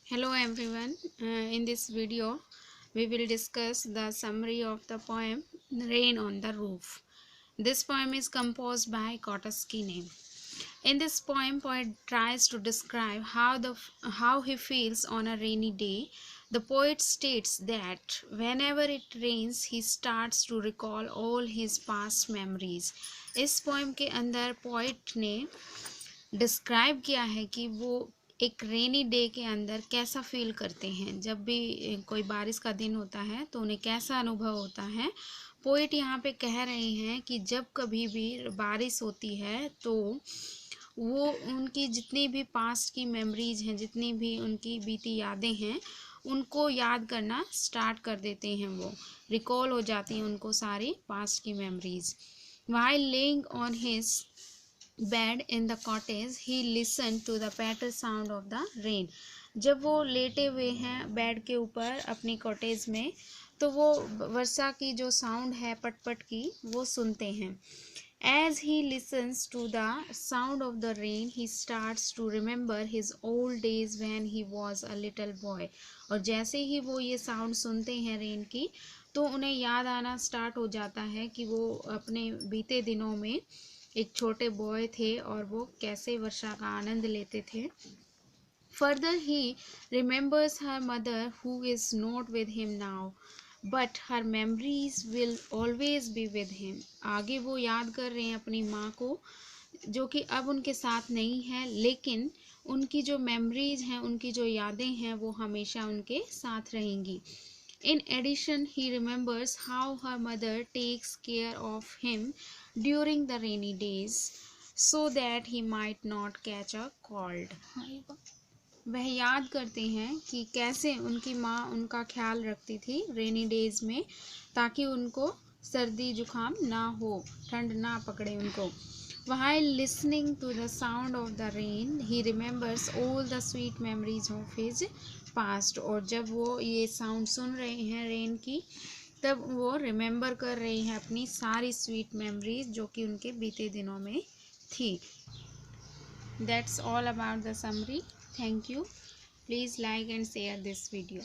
Hello everyone. In this video, we will discuss the summary of the poem Rain on the Roof. This poem is composed by Kotaskine. In this poem, poet tries to describe how he feels on a rainy day. The poet states that whenever it rains, he starts to recall all his past memories. इस poem के अंदर poet ने describe किया है कि वो एक rainy day के अंदर कैसा फील करते हैं। जब भी कोई बारिश का दिन होता है तो उन्हें कैसा अनुभव होता है। पोइट यहाँ पे कह रहे हैं कि जब कभी भी बारिश होती है तो वो उनकी जितनी भी पास्ट की मेमोरीज हैं, जितनी भी उनकी बीती यादें हैं, उनको याद करना स्टार्ट कर देते हैं। वो रिकॉल हो जाती हैं उनको सारी पास्ट की memories. While laying on his bed in the cottage, he listened to the patter sound of the rain. जब वो लेटे हुए हैं बेड के ऊपर अपनी कॉटेज में, तो वो वर्षा की जो साउंड है पटपट की वो सुनते हैं। As he listens to the sound of the rain, he starts to remember his old days when he was a little boy. और जैसे ही वो ये साउंड सुनते हैं रेन की, तो उन्हें याद आना स्टार्ट हो जाता है कि वो अपने बीते दिनों में एक छोटे बॉय थे और वो कैसे वर्षा का आनंद लेते थे। Further, he remembers her mother who is not with him now, but her memories will always be with him. आगे वो याद कर रहे हैं अपनी माँ को, जो कि अब उनके साथ नहीं है, लेकिन उनकी जो मेमोरीज हैं, उनकी जो यादें हैं, वो हमेशा उनके साथ रहेंगी। In addition, he remembers how her mother takes care of him during the rainy days so that he might not catch a cold. वह याद करते हैं कि कैसे उनकी माँ उनका ख्याल रखती थी रेनी डेज में, ताकि उनको सर्दी जुकाम ना हो, ठंड ना पकड़े उनको। While listening to the sound of the rain, he remembers all the sweet memories of his past. और जब वो ये साउंड सुन रहे हैं रेन की, तब वो रिमेंबर कर रहे हैं अपनी सारी स्वीट मेमोरीज जो कि उनके बीते दिनों में थी। That's all about the summary. Thank you. Please like and share this video.